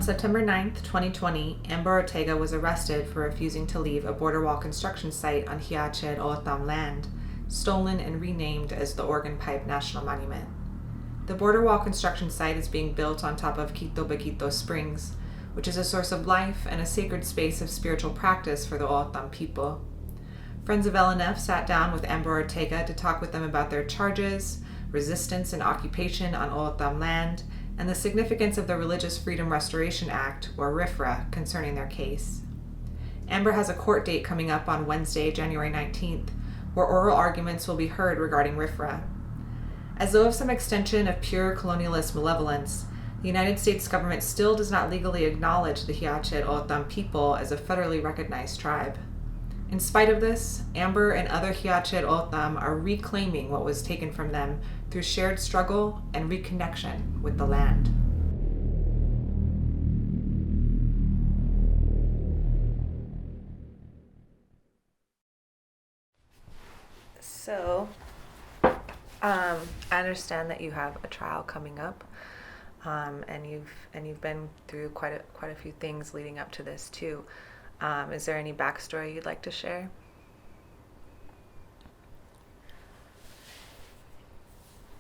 On September 9th, 2020, Amber Ortega was arrested for refusing to leave a border wall construction site on Hia-Ced O'odham land, stolen and renamed as the Organ Pipe National Monument. The border wall construction site is being built on top of Quitobaquito Springs, which is a source of life and a sacred space of spiritual practice for the O'odham people. Friends of L&F sat down with Amber Ortega to talk with them about their charges, resistance and occupation on O'odham land, and the significance of the Religious Freedom Restoration Act, or RFRA, concerning their case. Amber has a court date coming up on Wednesday, January 19th, where oral arguments will be heard regarding RFRA. As though of some extension of pure colonialist malevolence, the United States government still does not legally acknowledge the Hia-Ced O'odham people as a federally recognized tribe. In spite of this, Amber and other Hia-Ced O'odham are reclaiming what was taken from them through shared struggle and reconnection with the land. So, I understand that you have a trial coming up, and you've been through quite a few things leading up to this too. Is there any backstory you'd like to share?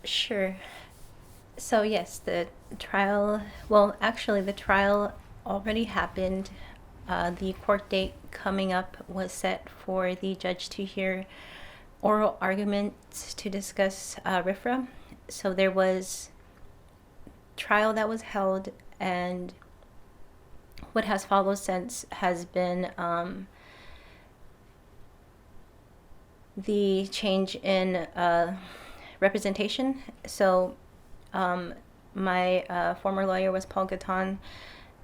Sure. So yes, the trial already happened. The court date coming up was set for the judge to hear oral arguments to discuss RFRA. So there was trial that was held, and what has followed since has been the change in representation. So my former lawyer was Paul Gaton,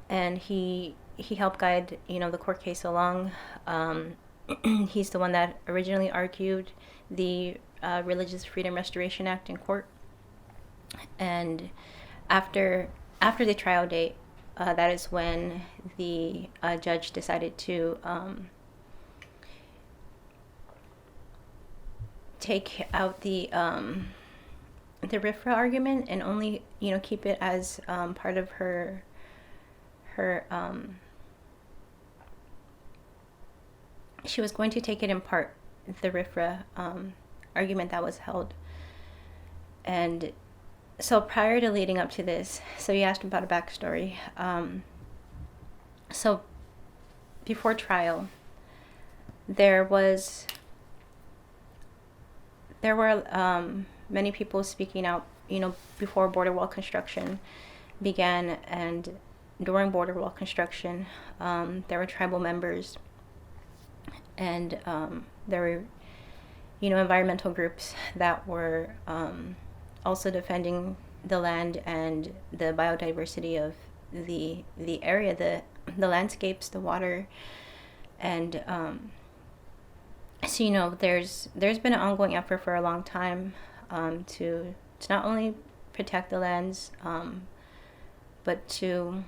and he helped guide the court case along. He's the one that originally argued the Religious Freedom Restoration Act in court, and after the trial date, that is when the judge decided to take out the RFRA argument and only keep it as part of her she was going to take it in part, the RFRA argument that was held. And so prior to leading up to this, so you asked about a backstory. So before trial, there were many people speaking out, before border wall construction began, and during border wall construction, there were tribal members, and there were, environmental groups that were also defending the land and the biodiversity of the area, the landscapes, the water, and so there's been an ongoing effort for a long time to not only protect the lands, but to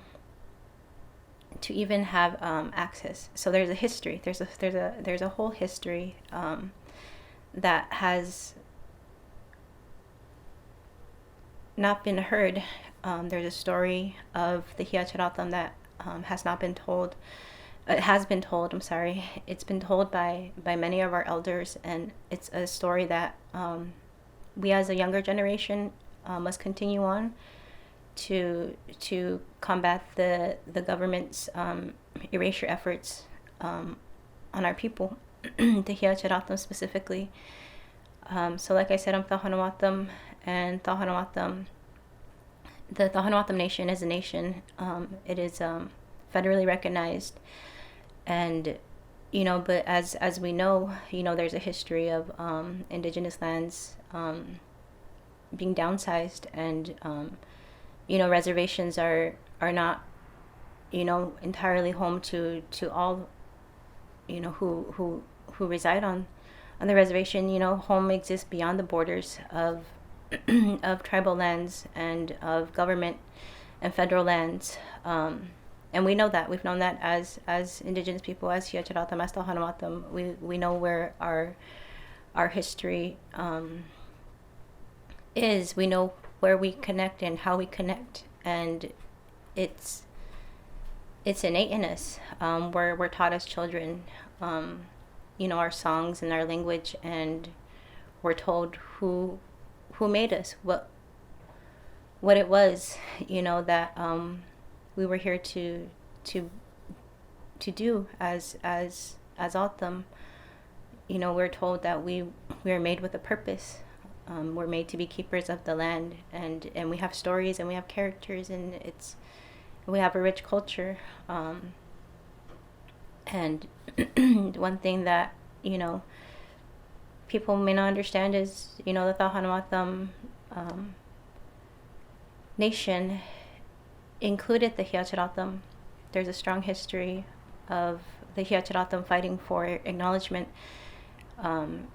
even have access. So there's a history. There's a whole history that has not been heard. There's a story of the Hia-Ced O'odham that has not been told. It has been told. I'm sorry. It's been told by many of our elders, and it's a story that we, as a younger generation, must continue on to combat the government's erasure efforts on our people, the Hia-Ced O'odham specifically. So like I said, I'm Tohono O'odham, and the Tohono O'odham Nation is a nation. It is federally recognized, and but as we know, there's a history of indigenous lands being downsized, and reservations are not entirely home to all who reside on the reservation. Home exists beyond the borders of of tribal lands and of government and federal lands, and we know that. We've known that as indigenous people, as Hia-Ced O'odham, as Tohono O'odham. We know where our history is. We know where we connect and how we connect, and it's it's innate in us. We're taught as children, our songs and our language, and we're told who made us, what it was, that we were here to do as O'odham. We're told that we are made with a purpose. We're made to be keepers of the land, and we have stories and we have characters, and we have a rich culture. And one thing that people may not understand is the O'odham nation included the Hia-Ced O'odham. There's a strong history of the Hia-Ced O'odham fighting for acknowledgement and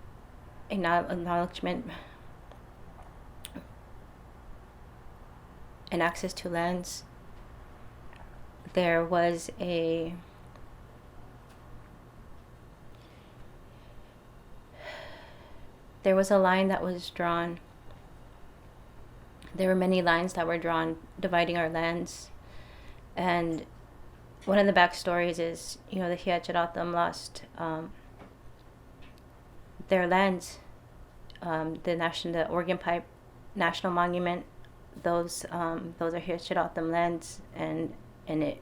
access to lands. There was a line that was drawn. There were many lines that were drawn dividing our lands. And one of the backstories is, the Hia-Ced O'odham lost their lands. The Organ Pipe National Monument, those are Hia-Ced O'odham lands, and it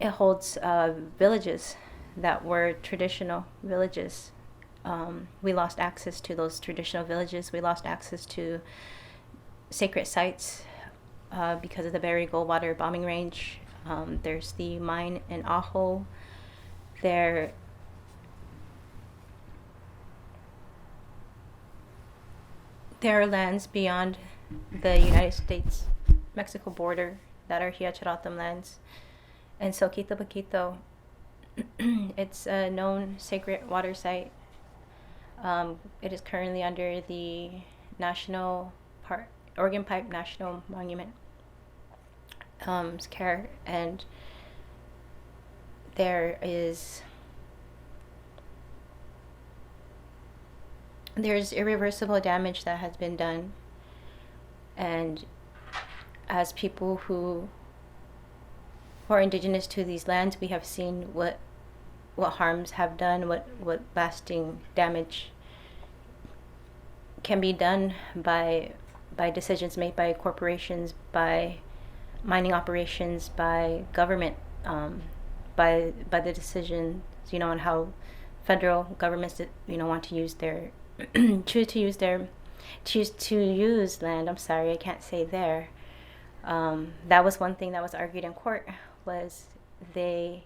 holds villages that were traditional villages. We lost access to those traditional villages. We lost access to sacred sites because of the Berry Goldwater bombing range. There's the mine in Aho. There are lands beyond the United States-Mexico border that are Hia-Ced O'odham lands. And so Quitobaquito, it's a known sacred water site. It is currently under the National Park, Organ Pipe National Monument care, and there's irreversible damage that has been done, and as people who are indigenous to these lands, we have seen what harms have done, what lasting damage can be done by decisions made by corporations, by mining operations, by government, by the decisions, on how federal governments, want to use their choose to use land. I'm sorry, I can't say there. That was one thing that was argued in court, was there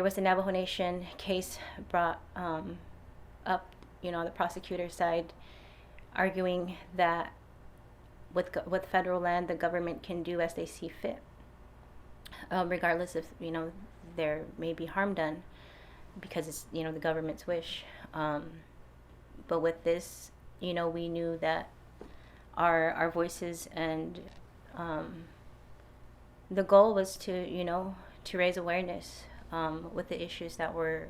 was a Navajo Nation case brought up, the prosecutor's side, arguing that with federal land, the government can do as they see fit, regardless if there may be harm done, because it's the government's wish. But with this, we knew that our voices, and the goal was to raise awareness with the issues that were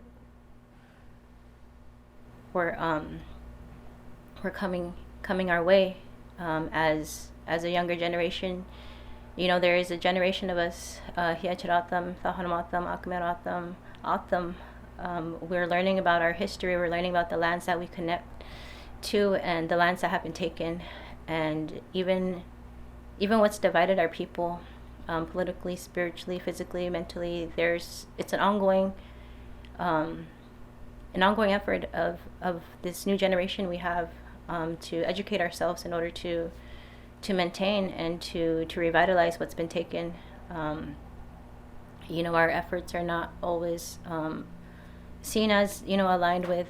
coming our way. As a younger generation, there is a generation of us, Hia-Ced O'odham, O'odham, O'odham, O'odham. We're learning about our history. We're learning about the lands that we connect to, and the lands that have been taken, and even what's divided our people, politically, spiritually, physically, mentally. It's an ongoing effort of this new generation we have, to educate ourselves in order to maintain and to revitalize what's been taken. Our efforts are not always seen as aligned with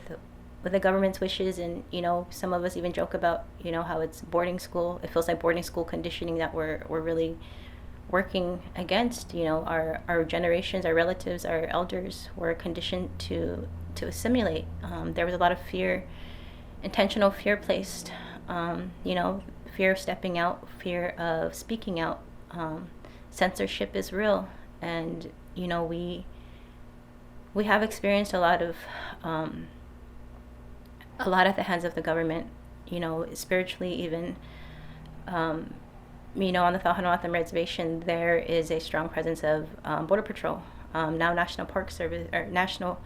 the government's wishes, and some of us even joke about how it's boarding school. It feels like boarding school conditioning that we're really working against. Our generations, our relatives, our elders were conditioned to assimilate. There was a lot of fear, intentional fear placed, fear of stepping out, fear of speaking out. Censorship is real, and we have experienced a lot at the hands of the government, spiritually, even on the Tohono O'odham reservation, there is a strong presence of Border Patrol, now National Park Service, or National,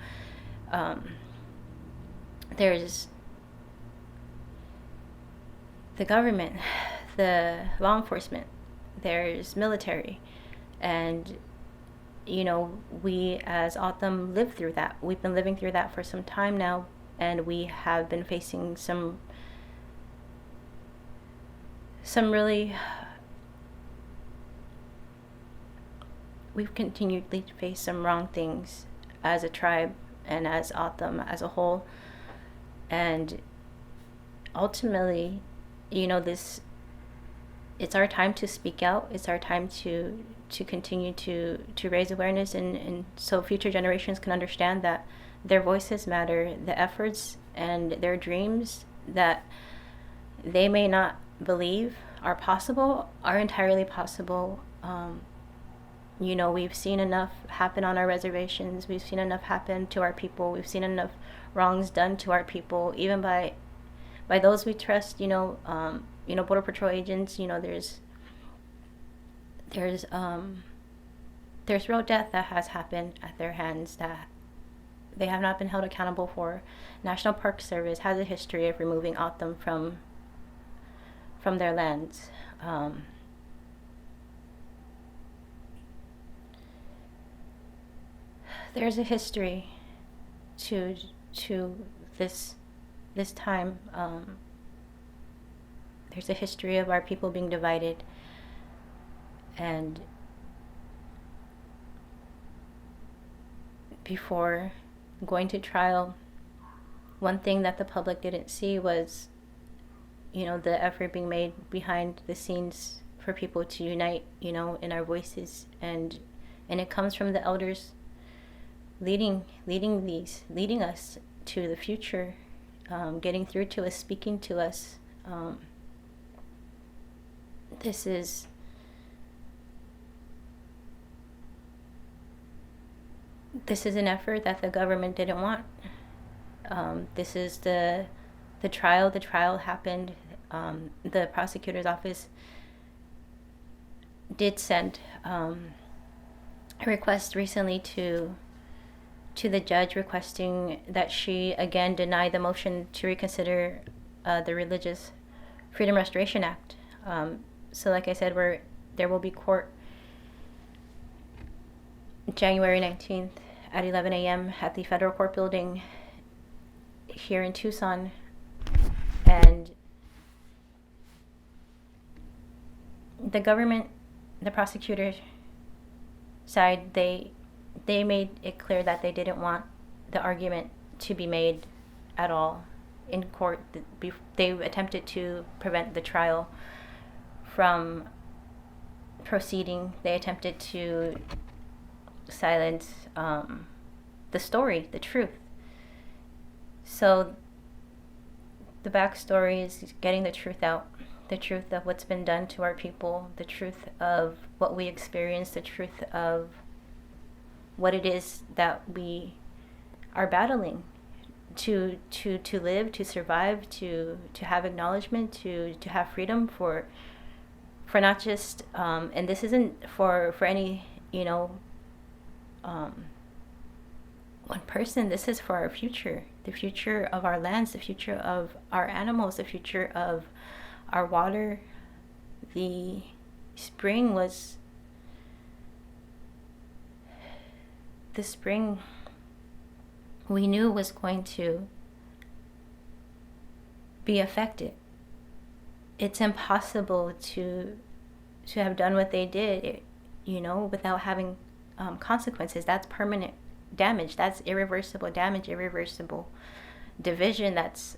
there's the government, the law enforcement, there's military, and we as O'odham live through that. We've been living through that for some time now, and we have been facing some really, we've continually faced some wrong things as a tribe and as O'odham as a whole. And ultimately, it's our time to speak out. It's our time to continue to raise awareness, and so future generations can understand that their voices matter. The efforts and their dreams that they may not believe are possible are entirely possible. We've seen enough happen on our reservations. We've seen enough happen to our people. We've seen enough wrongs done to our people, even by those we trust. Border Patrol agents. There's real death that has happened at their hands that they have not been held accountable for. National Park Service has a history of removing O'odham from their lands. There's a history to this time. There's a history of our people being divided, and before going to trial, one thing that the public didn't see was the effort being made behind the scenes for people to unite in our voices, and it comes from the elders leading us to the future, getting through to us, speaking to us. This is an effort that the government didn't want. This is the trial. The trial happened. The prosecutor's office did send a request recently to the judge, requesting that she again deny the motion to reconsider the Religious Freedom Restoration Act. So like I said, there will be court January 19th at 11 a.m. at the Federal Court Building here in Tucson. And the government, the prosecutor side, they made it clear that they didn't want the argument to be made at all in court. They attempted to prevent the trial from proceeding. They attempted to silence the story, the truth. So the backstory is getting the truth out, the truth of what's been done to our people, the truth of what we experienced, the truth of what it is that we are battling to live, to survive, to have acknowledgement, to have freedom for not just and this isn't for any one person. This is for our future, the future of our lands, the future of our animals, the future of our water. The spring we knew was going to be affected. It's impossible to have done what they did, without having consequences. That's permanent damage. That's irreversible damage, irreversible division. That's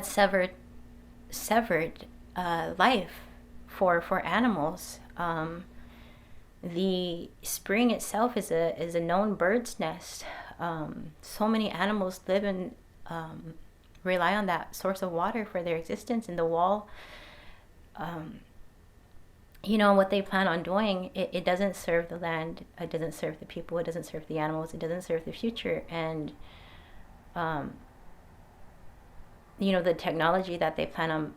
severed life for animals. The spring itself is a known bird's nest. So many animals live and rely on that source of water for their existence. And the wall, what they plan on doing, it doesn't serve the land, it doesn't serve the people, it doesn't serve the animals, it doesn't serve the future. And the technology that they plan on,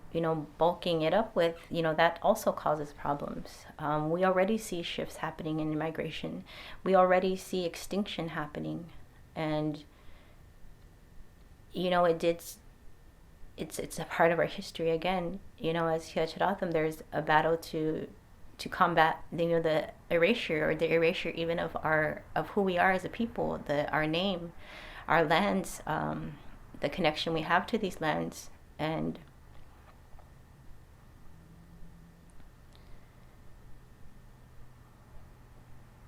bulking it up with, that also causes problems. We already see shifts happening in migration. We already see extinction happening. And, it's a part of our history again. As Hia-Ced O'odham, there's a battle to combat, the erasure even of who we are as a people, our name, our lands, the connection we have to these lands. And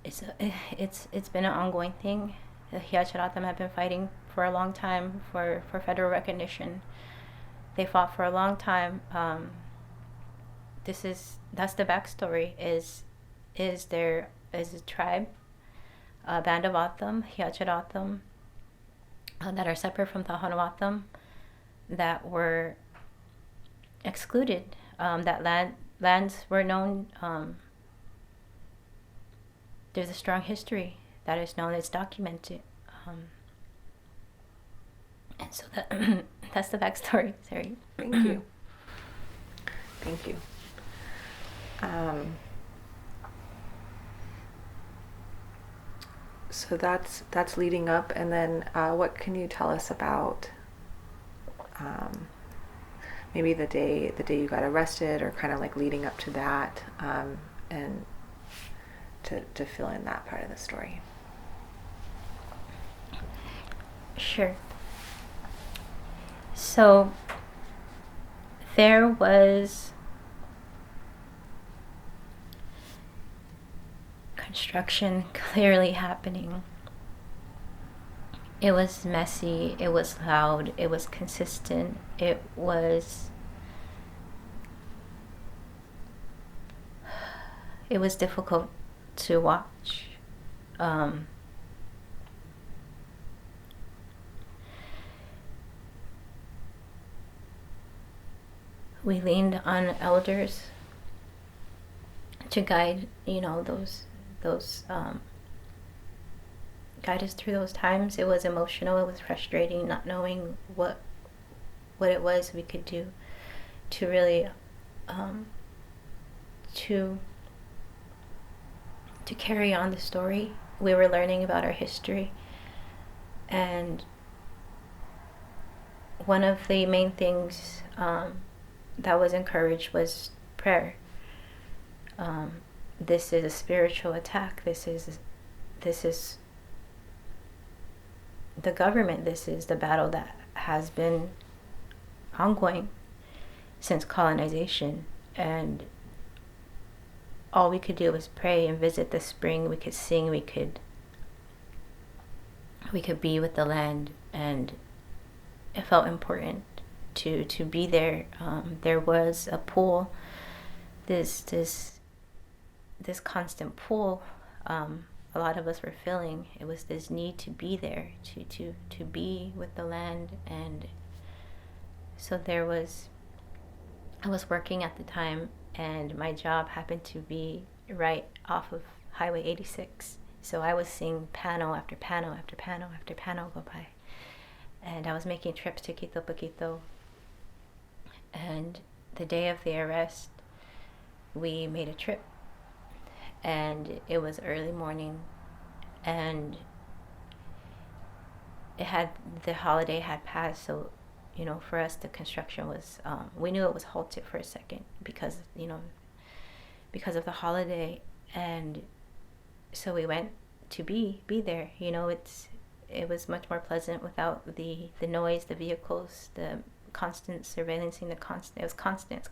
it's been an ongoing thing. The Hia-Ced O'odham have been fighting for a long time for federal recognition. They fought for a long time. That's the backstory. Is there is a tribe, a band of O'odham, Hia-Ced O'odham, that are separate from the O'odham, that were excluded. That lands were known. There's a strong history that is known, it's documented. And so that's the backstory. Sorry. Thank you. Thank you. So that's leading up, and then what can you tell us about maybe the day you got arrested, or kind of like leading up to that, and to fill in that part of the story? Sure. So there was construction clearly happening. It was messy, it was loud, it was consistent, it was difficult to watch. We leaned on elders to guide, those guide us through those times. It was emotional, it was frustrating, not knowing what it was we could do to really to carry on the story. We were learning about our history, and one of the main things that was encouraged was prayer. This is a spiritual attack. This is the government. This is the battle that has been ongoing since colonization, and all we could do was pray and visit the spring. We could sing, we could be with the land, and it felt important to be there. There was a pull, this constant pull. A lot of us were feeling it was this need to be there, to be with the land. And so I was working at the time, and my job happened to be right off of Highway 86. So I was seeing panel after panel after panel after panel go by. And I was making trips to Quitobaquito. And the day of the arrest, we made a trip. And it was early morning, and the holiday had passed. So, for us, the construction was, we knew it was halted for a second because of the holiday. And so we went to be there. It was much more pleasant without the noise, the vehicles, the constant surveillancing, it was constant.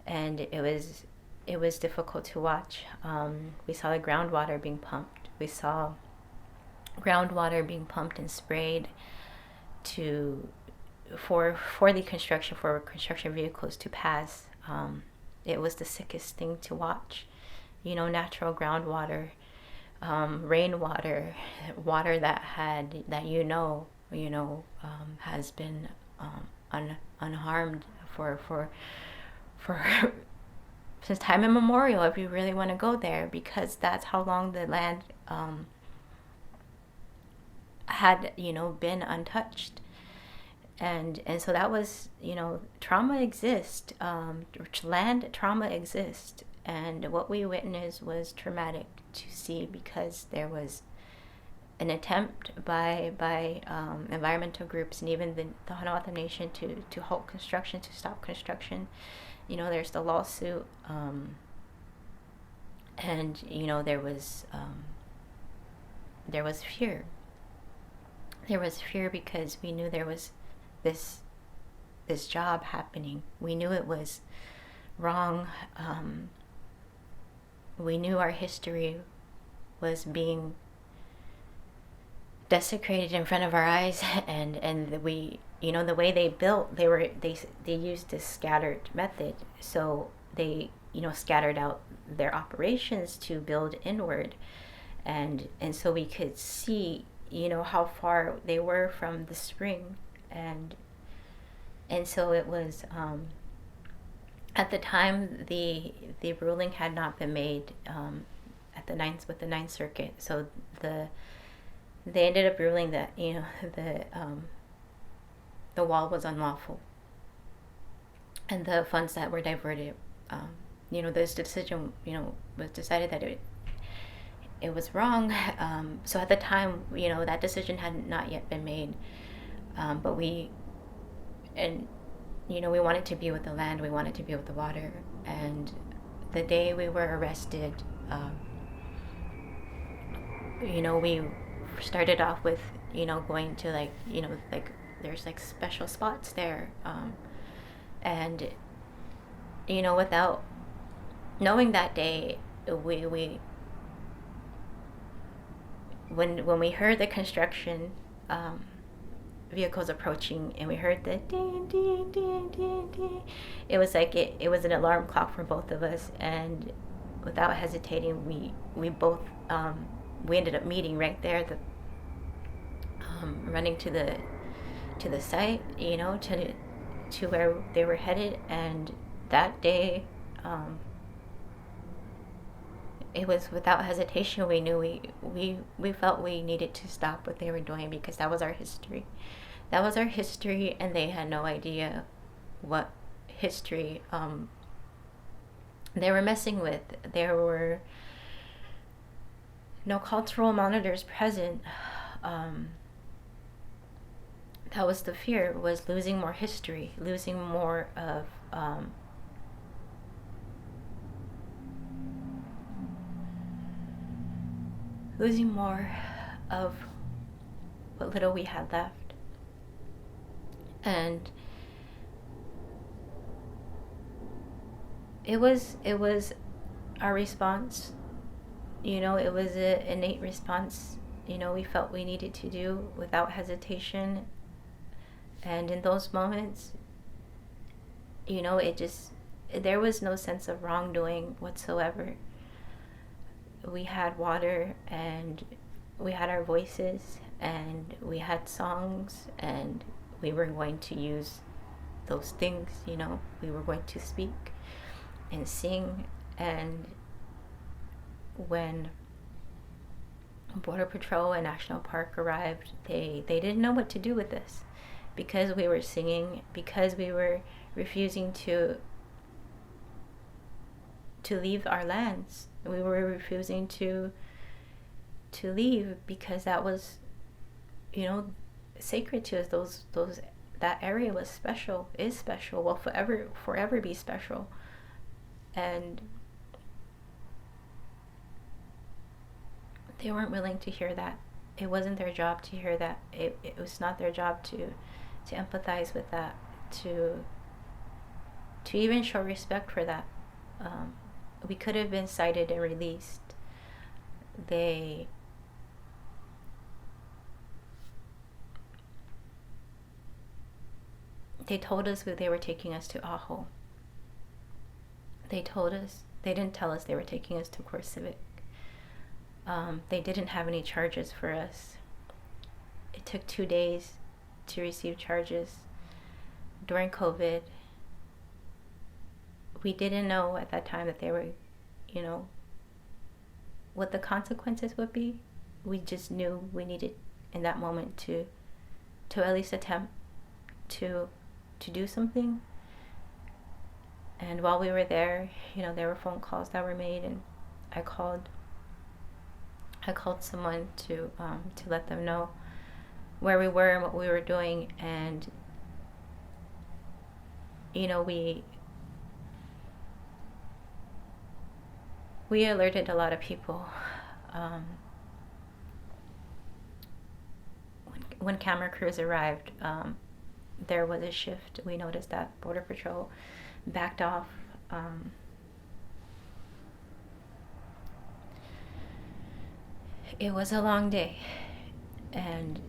And it was difficult to watch. We saw the groundwater being pumped. We saw groundwater being pumped and sprayed for the construction vehicles to pass. It was the sickest thing to watch. Natural groundwater, rainwater, water that has been unharmed for since time immemorial, if you really want to go there, because that's how long the land had been untouched. And so that was, trauma exists, land trauma exists, and what we witnessed was traumatic to see, because there was an attempt by environmental groups and even the O'odham Nation to halt construction, to stop construction. There's the lawsuit, and there was fear. There was fear because we knew there was this job happening. We knew it was wrong. We knew our history was being desecrated in front of our eyes, and we, the way they built, they used this scattered method. So they scattered out their operations to build inward, and so we could see how far they were from the spring, and so it was, at the time the ruling had not been made, at the Ninth Circuit. So they ended up ruling that the wall was unlawful, and the funds that were diverted, this decision was decided that it was wrong. So at the time, that decision had not yet been made, but we wanted to be with the land, we wanted to be with the water. And the day we were arrested, we started off with going to there's special spots there, and without knowing that day, when we heard the construction vehicles approaching, and we heard the ding ding ding ding ding, it was like it was an alarm clock for both of us. And without hesitating, we both we ended up meeting right there, running to the site, to where they were headed. And that day, it was without hesitation. We knew we felt we needed to stop what they were doing, because that was our history. That was our history, and they had no idea what history they were messing with. There were no cultural monitors present. That was the fear, was losing more history, losing more of what little we had left. And it was our response. It was an innate response. We felt we needed to do without hesitation. And in those moments, there was no sense of wrongdoing whatsoever. We had water, and we had our voices, and we had songs, and we were going to use those things. We were going to speak and sing. And when Border Patrol and National Park arrived, they didn't know what to do with us, because we were singing, because we were refusing to leave our lands. We were refusing to leave, because that was sacred to us. That area was special, is special, will forever be special. And they weren't willing to hear that. It wasn't their job to hear that. It was not their job to empathize with that, to even show respect for that. We could have been cited and released. They told us that they were taking us to Ajo. They told us. They didn't tell us they were taking us to Core Civic. They didn't have any charges for us. It took 2 days to receive charges. During COVID, we didn't know at that time that they were, what the consequences would be. We just knew we needed in that moment to at least attempt to do something. And while we were there, there were phone calls that were made, and I called someone to let them know where we were and what we were doing. And we alerted a lot of people. When camera crews arrived, there was a shift. We noticed that Border Patrol backed off. It was a long day, and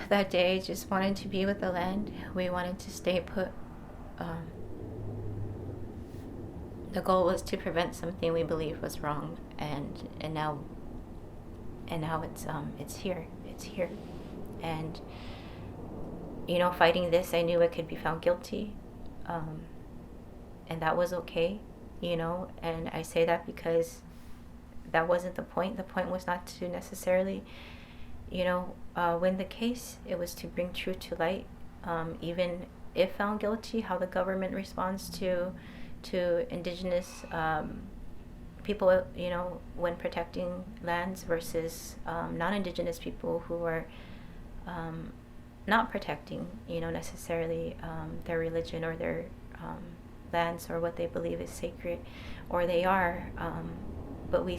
that day just wanted to be with the land. We wanted to stay put. The goal was to prevent something we believed was wrong, and now it's here. And fighting this, I knew I could be found guilty, and that was okay, and I say that because that wasn't the point. The point was not to necessarily win the case. It was to bring truth to light, even if found guilty, how the government responds to indigenous people, when protecting lands versus non-indigenous people who are not protecting, necessarily their religion or their lands or what they believe is sacred, or they are. But we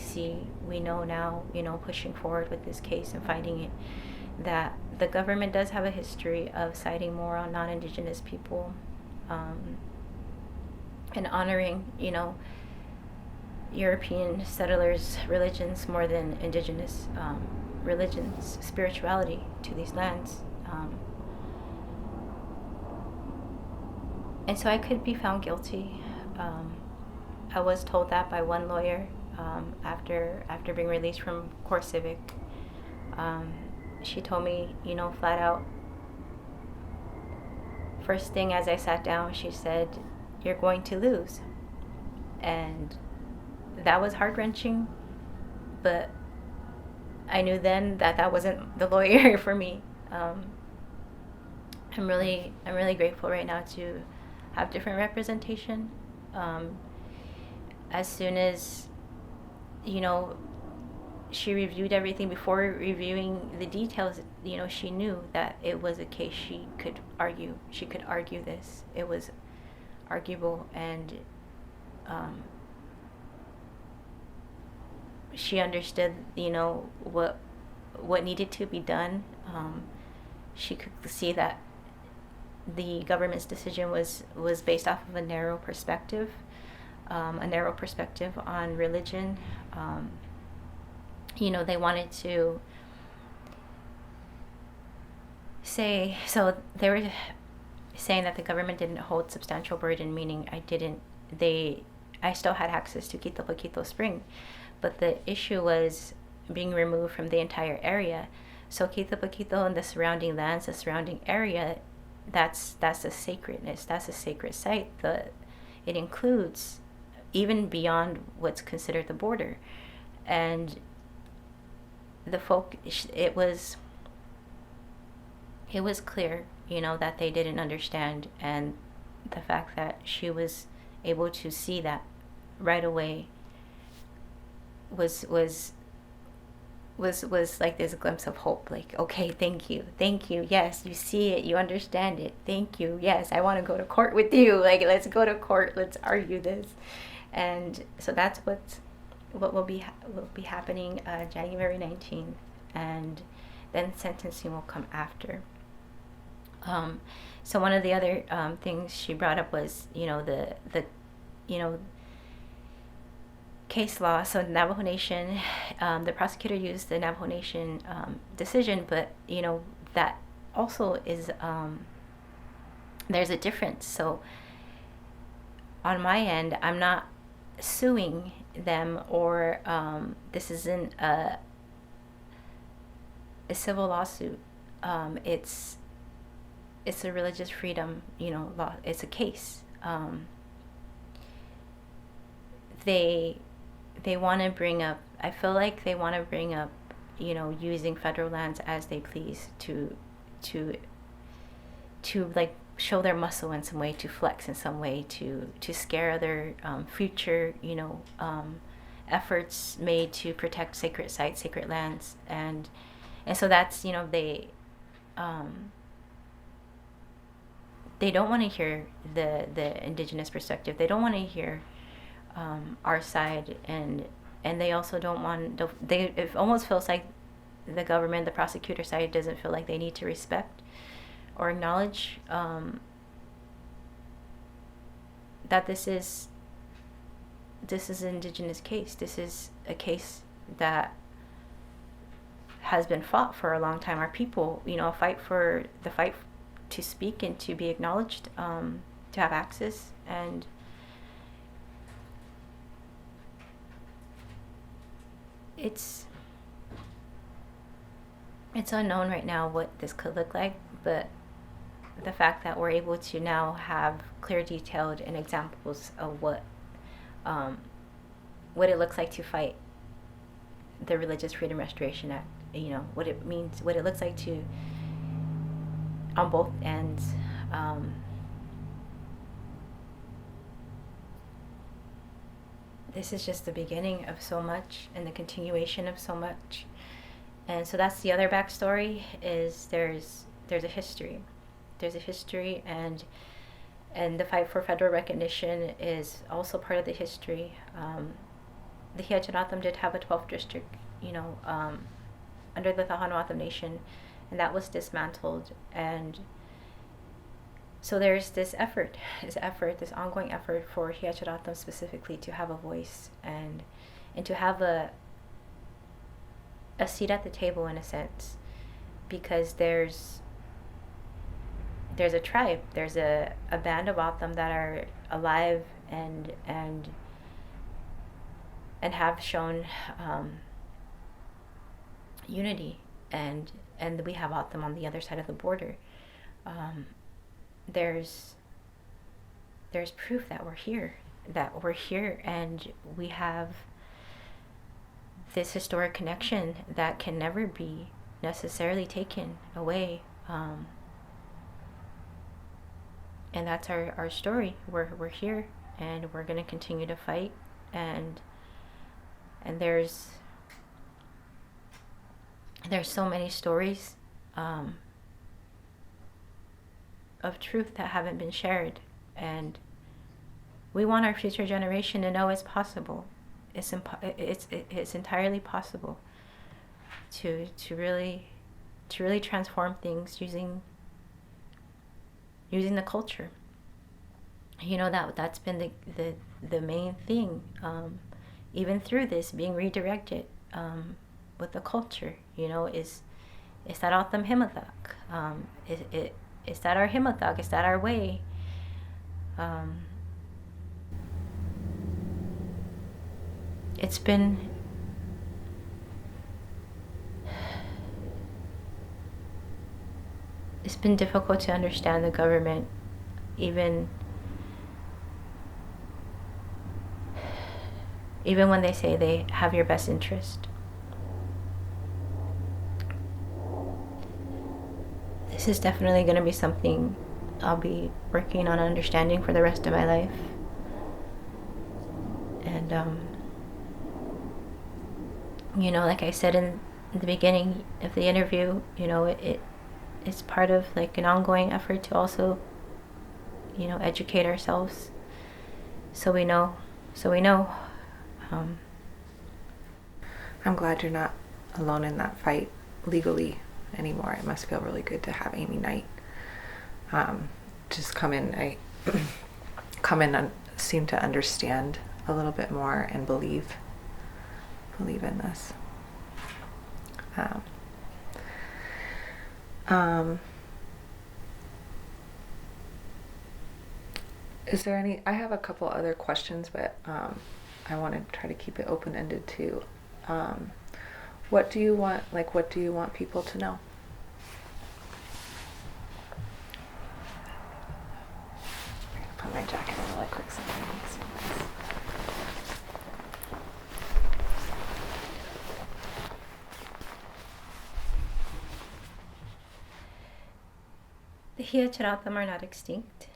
know now, pushing forward with this case and fighting it, that the government does have a history of siding more on non-indigenous people, and honoring, European settlers' religions more than indigenous religions, spirituality to these lands. And so I could be found guilty. I was told that by one lawyer after being released from Core Civic. She told me, flat out, first thing as I sat down, she said, "You're going to lose." And that was heart-wrenching, but I knew then that wasn't the lawyer for me. I'm really grateful right now to have different representation. As soon as she reviewed everything, before reviewing the details, she knew that it was a case she could argue this. It was arguable, and she understood what needed to be done. She could see that the government's decision was based off of a narrow perspective on religion. They wanted to say, so they were saying that the government didn't hold substantial burden, meaning I still had access to Quitobaquito Springs, but the issue was being removed from the entire area. So Quitobaquito and the surrounding lands, the surrounding area, that's a sacredness, that's a sacred site. It includes even beyond what's considered the border. And it was clear, that they didn't understand, and the fact that she was able to see that right away was like this glimpse of hope. Like, okay, thank you, yes, you see it, you understand it, thank you, yes, I want to go to court with you, like, let's go to court, let's argue this. And so that's what will be happening January 19th, and then sentencing will come after. So one of the other things she brought up was the case law. So Navajo Nation, the prosecutor used the Navajo Nation decision, but that also is there's a difference. So on my end, I'm not suing them, or this isn't a civil lawsuit. It's a religious freedom, law. It's a case. They they want to bring up, I feel like they want to bring up, using federal lands as they please to like show their muscle in some way, to flex in some way, to scare other future, efforts made to protect sacred sites, sacred lands. And so that's, they don't want to hear the indigenous perspective. They don't want to hear our side, and they also don't want, it almost feels like the government, the prosecutor side, doesn't feel like they need to respect or acknowledge that this is an indigenous case. This is a case that has been fought for a long time. Our people, a fight to speak and to be acknowledged, to have access. And it's unknown right now what this could look like, but the fact that we're able to now have clear, detailed, and examples of what it looks like to fight the Religious Freedom Restoration Act, what it means, what it looks like to, on both ends, this is just the beginning of so much and the continuation of so much. And so that's the other backstory, is there's a history. There's a history, and the fight for federal recognition is also part of the history. The Hia-Ced O'odham did have a 12th district, under the Tohono O'odham Nation, and that was dismantled. And so there's this ongoing effort for Hia-Ced O'odham specifically to have a voice and to have a seat at the table, in a sense, because there's a tribe, there's a band of O'odham that are alive and have shown unity, and we have O'odham on the other side of the border. There's proof that we're here, and we have this historic connection that can never be necessarily taken away. And that's our story. We're here, and we're going to continue to fight. And there's so many stories of truth that haven't been shared, and we want our future generation to know it's possible. It's entirely possible to really transform things using the culture. That's been the main thing, even through this being redirected with the culture. Is that O'odham Himathak? Is that our Himathak? Is that our way? It's been difficult to understand the government, even when they say they have your best interest. This is definitely going to be something I'll be working on understanding for the rest of my life. And like I said in the beginning of the interview, it's part of like an ongoing effort to also, educate ourselves, so we know. I'm glad you're not alone in that fight legally anymore. It must feel really good to have Amy Knight just come in and seem to understand a little bit more and believe in this. Is there any? I have a couple other questions, but I want to try to keep it open-ended too. What do you want? What do you want people to know? I'm gonna put my jacket on really quick so I can make some noise. The Hia-Ced O'odham are not extinct.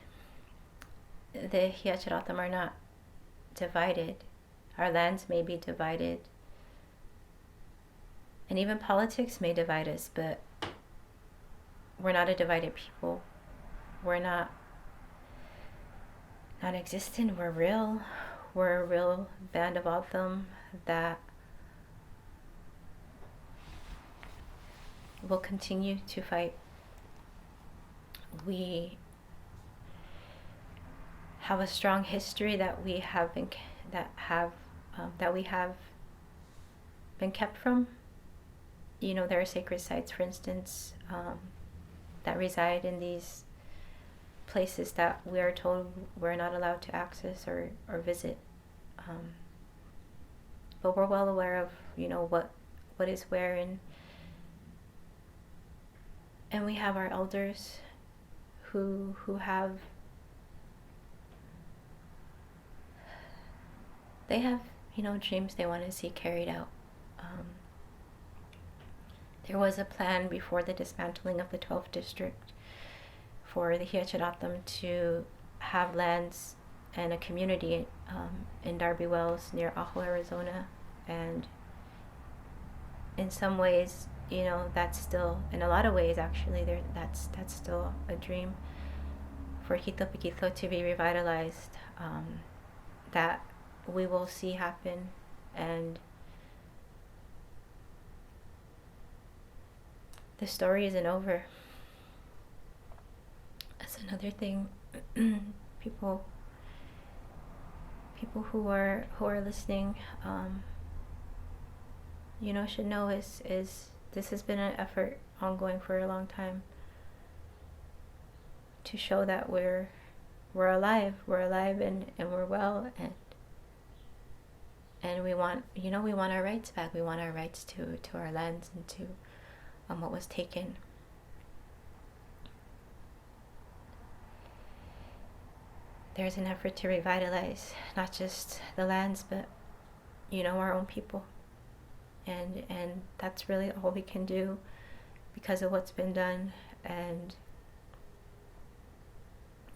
The Hia-Ced O'odham are not divided. Our lands may be divided, and even politics may divide us, but we're not a divided people. We're not non-existent. We're real. We're a real band of O'odham that will continue to fight. We have a strong history that we have been kept from. You know, there are sacred sites, for instance, that reside in these places that we are told we're not allowed to access or visit. But we're well aware of, you know, what is where, and we have our elders who have, they have, you know, dreams they want to see carried out. There was a plan before the dismantling of the 12th district for the Hia-Ced O'odham to have lands and a community in Darby Wells near Ajo, Arizona. And in some ways, you know, that's still, in a lot of ways actually, that's still a dream for Quitobaquito to be revitalized, that we will see happen. And the story isn't over. That's another thing. people who are listening, you know, should know is this has been an effort ongoing for a long time to show that we're alive and we're well, and we want, you know, we want our rights back. We want our rights to our lands and to what was taken. There's an effort to revitalize not just the lands, but, you know, our own people. And that's really all we can do because of what's been done, and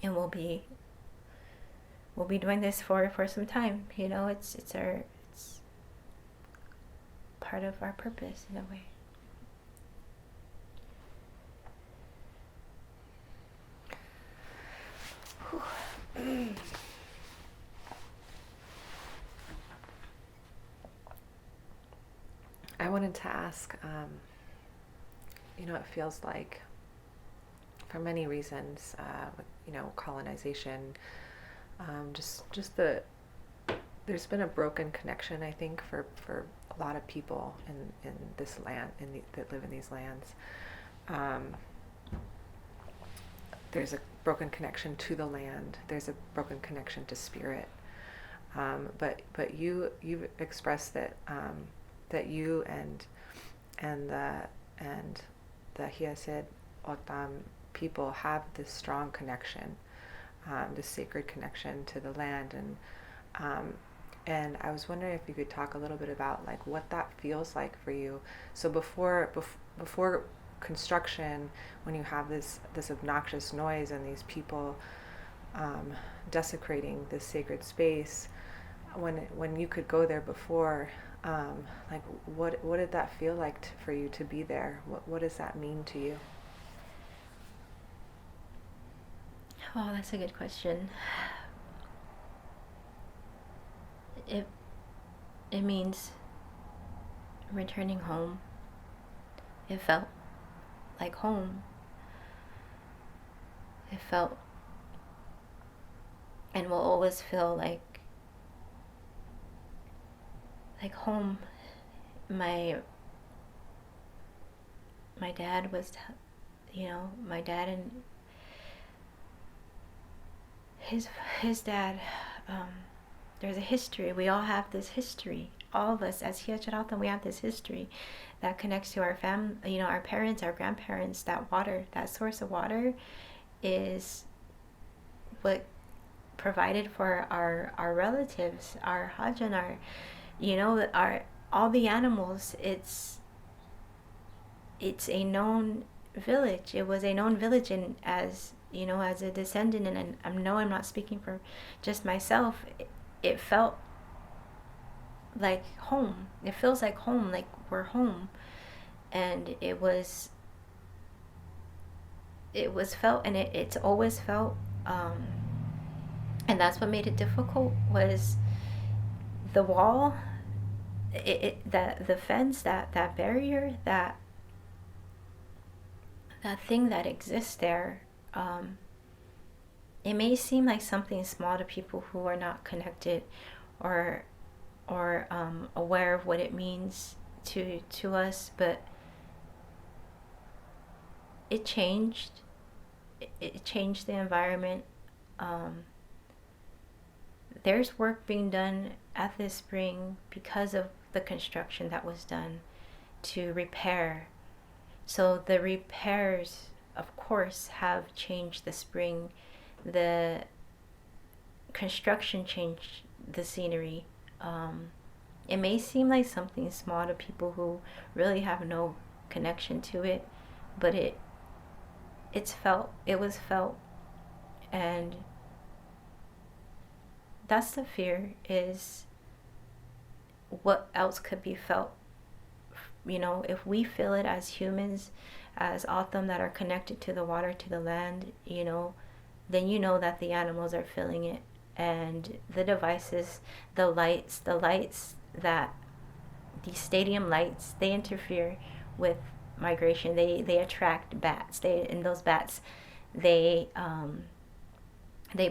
we'll be doing this for some time. You know, it's part of our purpose in a way. I wanted to ask, you know, it feels like for many reasons, with, you know, colonization, there's been a broken connection, I think, for a lot of people in this land, that live in these lands. There's a broken connection to the land. There's a broken connection to spirit. But you've expressed that that you and the Hia-Ced O'odham people have this strong connection, this sacred connection to the land, and I was wondering if you could talk a little bit about like what that feels like for you. So before construction, when you have this obnoxious noise and these people desecrating this sacred space, when you could go there before, like what did that feel like for you to be there? What does that mean to you? Oh, that's a good question. It means returning home. It felt like home. It felt and will always feel like home. My dad was, you know, my dad and his dad, there's a history. We all have this history. All of us as Hia-Ced O'odham, we have this history that connects to our you know, our parents, our grandparents. That water, that source of water, is what provided for our relatives, our Hajan, our, you know, all the animals. It's a known village. It was a known village, and as you know, as a descendant, and I know I'm not speaking for just myself, it felt like home. It feels like home, like we're home. And it was felt, and it's always felt, and that's what made it difficult, was the wall, that the fence, that barrier, that thing that exists there. It may seem like something small to people who are not connected or aware of what it means to us, but it changed. It changed the environment. There's work being done at this spring because of the construction that was done to repair. So the repairs, of course, have changed the spring. The construction changed the scenery. It may seem like something small to people who really have no connection to it, but it was felt, and that's the fear, is what else could be felt. If we feel it as humans, as O'odham that are connected to the water, to the land, then that the animals are feeling it, and the devices, the lights that these stadium lights, they interfere with migration. They attract bats. And those bats, they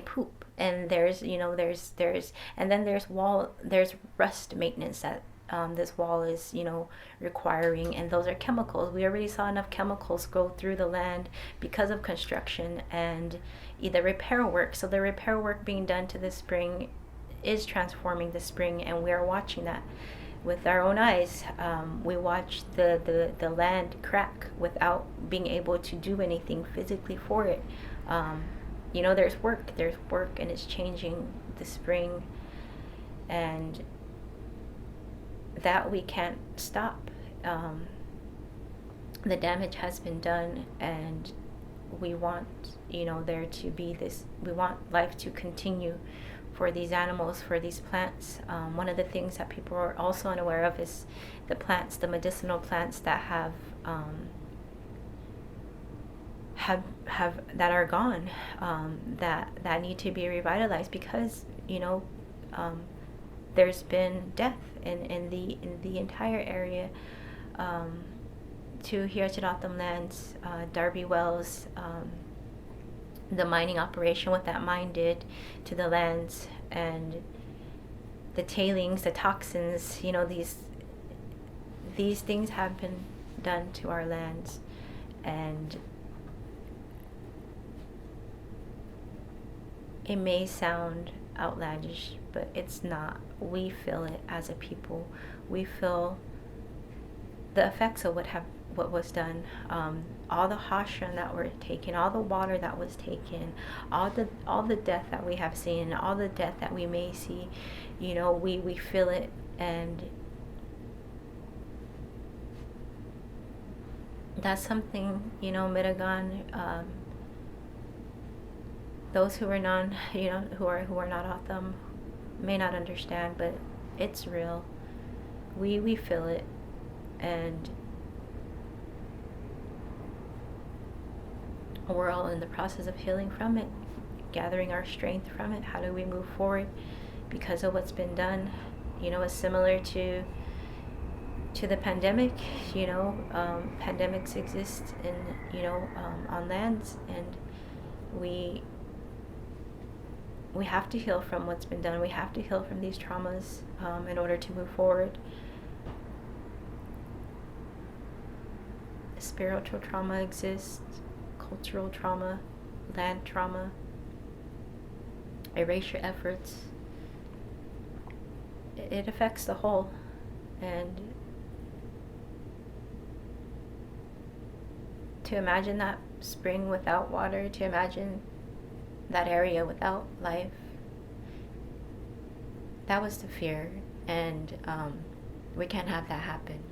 poop. And there's and then there's rust maintenance that this wall is requiring, and those are chemicals. We already saw enough chemicals go through the land because of construction and the repair work. So the repair work being done to the spring is transforming the spring, and we are watching that with our own eyes. We watch the land crack without being able to do anything physically for it. There's work, and it's changing the spring, and that we can't stop. The damage has been done, and we want there to be this. We want life to continue for these animals, for these plants. One of the things that people are also unaware of is the plants, the medicinal plants that have that are gone, that need to be revitalized, because there's been death in the entire area, to Hia-Ced O'odham lands, Darby Wells, the mining operation, what that mine did to the lands, and the tailings, the toxins, these things have been done to our lands. And it may sound outlandish, but it's not. We feel it as a people. We feel the effects of what was done. All the hashran that were taken, all the water that was taken, all the death that we have seen, all the death that we may see. We feel it, and that's something Mitagan. Those who are who are not O'odham may not understand, but it's real. We feel it, and we're all in the process of healing from it, gathering our strength from it. How do we move forward because of what's been done? It's similar to the pandemic. Pandemics exist in on lands, and we have to heal from what's been done. We have to heal from these traumas in order to move forward. Spiritual trauma exists, cultural trauma, land trauma, erasure efforts. It affects the whole, and to imagine that spring without water, to imagine that area without life, that was the fear, and we can't have that happen.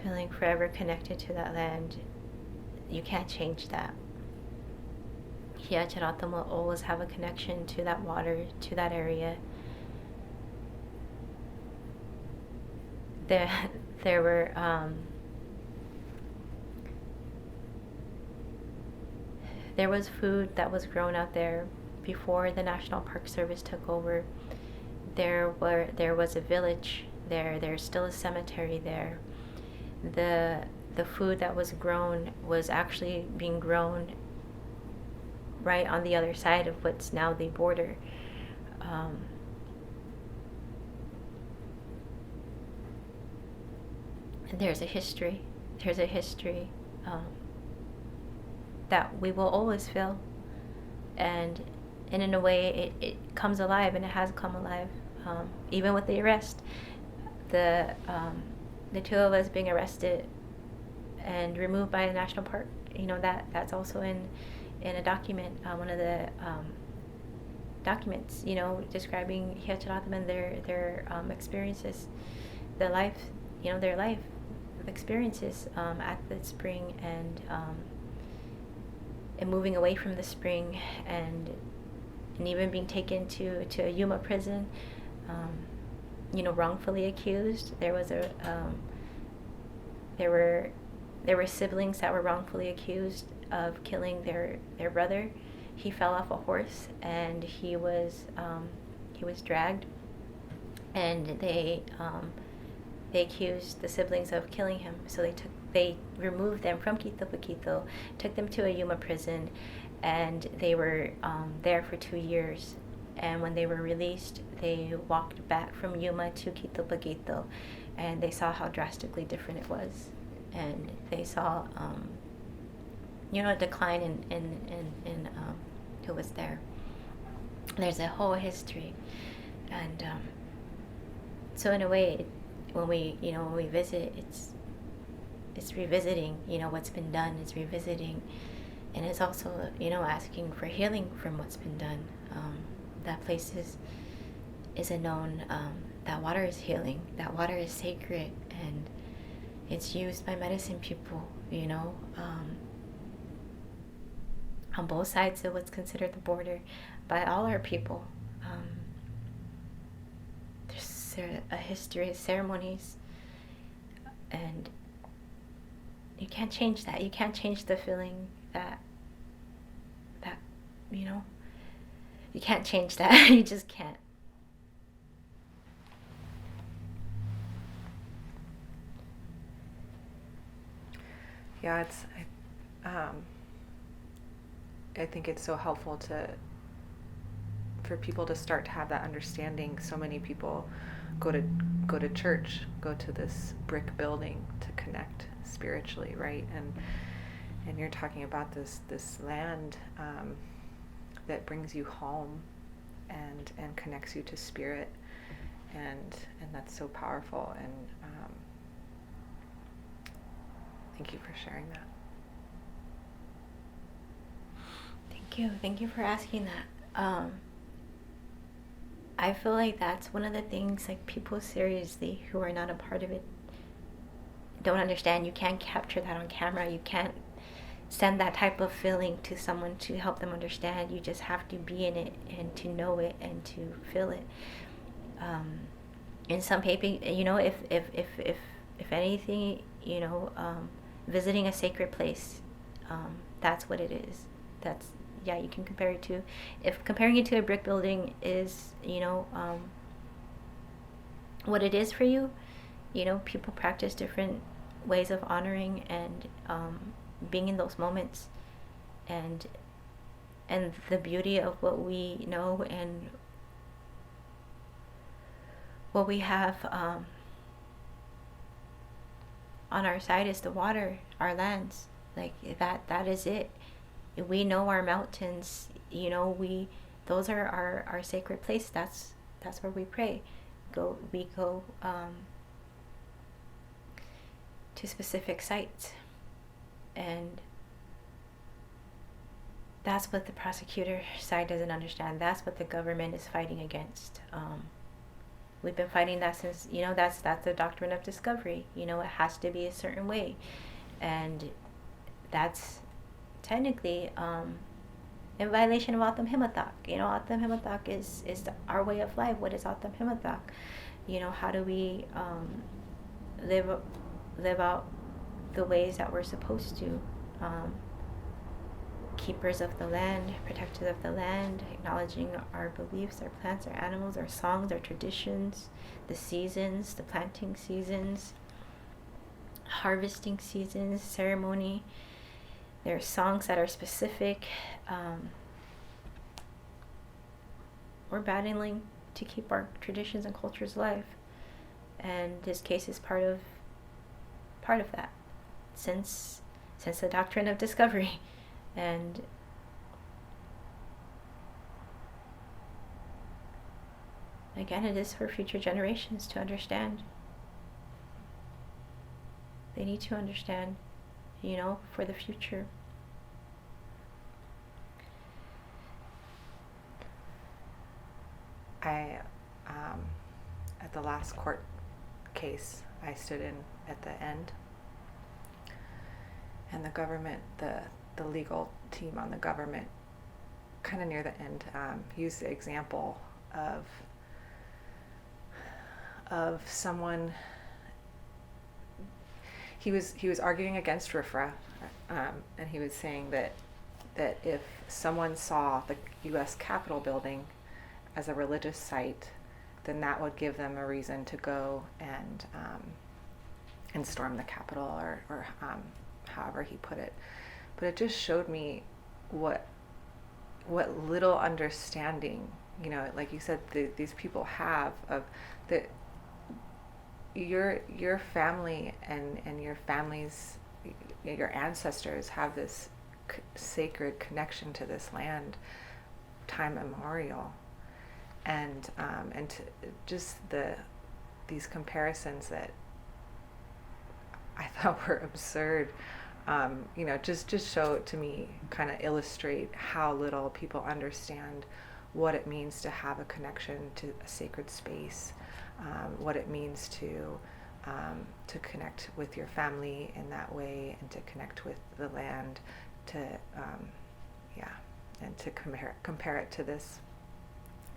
feeling forever connected to that land. You can't change that. Hia-Ced O'odham will always have a connection to that water, to that area. There were there was food that was grown out there before the National Park Service took over. There was a village there. There's still a cemetery there. The food that was grown was actually being grown right on the other side of what's now the border. And there's a history. There's a history that we will always feel, and in a way it comes alive, and it has come alive. Even with the arrest, the two of us being arrested and removed by the national park, that's also in a document, one of the documents, describing Hia-Ced O'odham and their experiences, their life experiences at the spring, and moving away from the spring, and even being taken to a Yuma prison, wrongfully accused. There was there were siblings that were wrongfully accused of killing their brother. He fell off a horse, and he was dragged, and they accused the siblings of killing him. So they removed them from Quitobaquito, took them to a Yuma prison, and they were there for 2 years. And when they were released, they walked back from Yuma to Quitobaquito, and they saw how drastically different it was, and they saw a decline in who was there. There's a whole history, and so in a way, when we visit, it's revisiting what's been done. It's revisiting, and it's also asking for healing from what's been done. That place is a known, that water is healing, that water is sacred, and it's used by medicine people, on both sides of what's considered the border, by all our people. There's a history of ceremonies, and you can't change that. You can't change the feeling that you can't change that. You just can't. Yeah, I think it's so helpful for people to start to have that understanding. So many people go to church, go to this brick building to connect spiritually, right? And you're talking about this land that brings you home and connects you to spirit, and that's so powerful. And thank you for sharing that. Thank you for asking that. I feel like that's one of the things, like, people seriously who are not a part of it don't understand. You can't capture that on camera. You can't send that type of feeling to someone to help them understand. You just have to be in it and to know it and to feel it. In some paper, if anything, visiting a sacred place, that's what it is. You can compare it to, if comparing it to a brick building is, what it is for you, people practice different ways of honoring and being in those moments, and the beauty of what we know and what we have on our side is the water, our lands. Like, that is it. We know our mountains, those are our sacred place. That's where we pray. We go to specific sites, and that's what the prosecutor side doesn't understand. That's what the government is fighting against. We've been fighting that since, that's the doctrine of discovery. It has to be a certain way. And that's technically in violation of Atam Himatak. Atam Himatak is our way of life. What is Atam Himatak? How do we live out the ways that we're supposed to? Keepers of the land, protectors of the land, acknowledging our beliefs, our plants, our animals, our songs, our traditions, the seasons, the planting seasons, harvesting seasons, ceremony. There are songs that are specific. We're battling to keep our traditions and cultures alive, and this case is part of that since the doctrine of discovery. And again, it is for future generations to understand. They need to understand, for the future. I, at the last court case, I stood in at the end, and the government, the legal team on the government, kind of near the end, used the example of someone. He was arguing against RFRA, and he was saying that if someone saw the U.S. Capitol building as a religious site, then that would give them a reason to go and storm the Capitol, or however he put it. But it just showed me what little understanding, like you said, these people have of that. Your family and your family's, your ancestors have this sacred connection to this land, time immemorial, and to just these comparisons that I thought were absurd. Just show it to me, kind of illustrate how little people understand what it means to have a connection to a sacred space, what it means to connect with your family in that way, and to connect with the land, and to compare it to this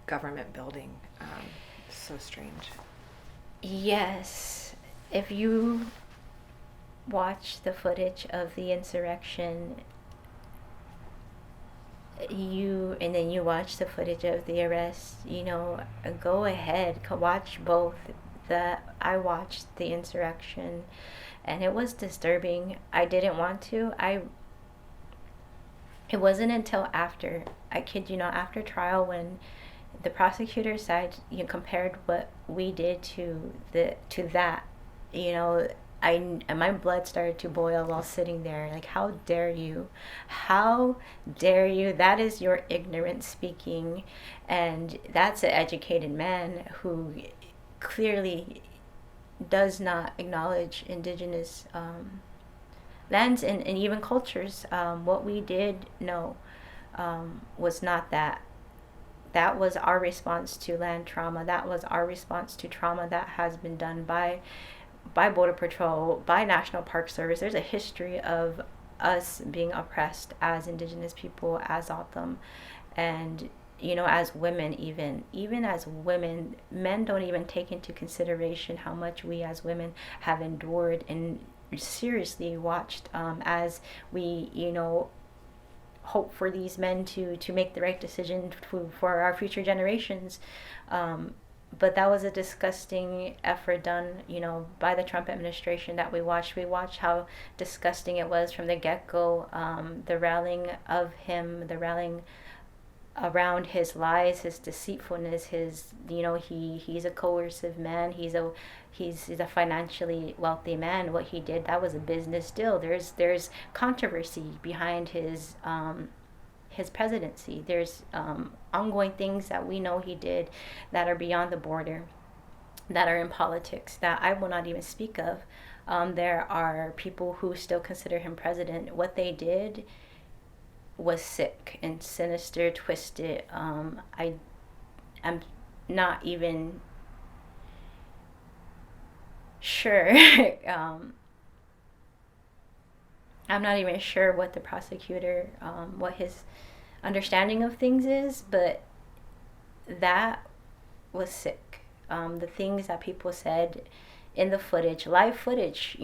government building. So strange. Yes, if you watch the footage of the insurrection, and then you watch the footage of the arrest, go ahead, watch both. I watched the insurrection, and it was disturbing. I didn't want to. It wasn't until after, I kid you not, after trial, when the prosecutor side compared what we did to that, my blood started to boil while sitting there. Like, how dare you? How dare you? That is your ignorance speaking. And that's an educated man who clearly does not acknowledge indigenous lands and even cultures. What we did know was not that. That was our response to land trauma. That was our response to trauma that has been done by Border Patrol, by National Park Service. There's a history of us being oppressed as indigenous people, as O'odham, and as women, even as women, men don't even take into consideration how much we as women have endured and seriously watched as we hope for these men to make the right decision for our future generations. But that was a disgusting effort done, by the Trump administration that we watched. We watched how disgusting it was from the get-go. The rallying of him, the rallying around his lies, his deceitfulness, he's a coercive man. He's a financially wealthy man. What he did, that was a business deal. There's controversy behind his presidency. There's ongoing things that we know he did that are beyond the border, that are in politics, that I will not even speak of. There are people who still consider him president. What they did was sick and sinister, twisted. I'm not even Sure. um, I'm not even sure what the prosecutor, what his understanding of things is, but that was sick. The things that people said in the footage, live footage,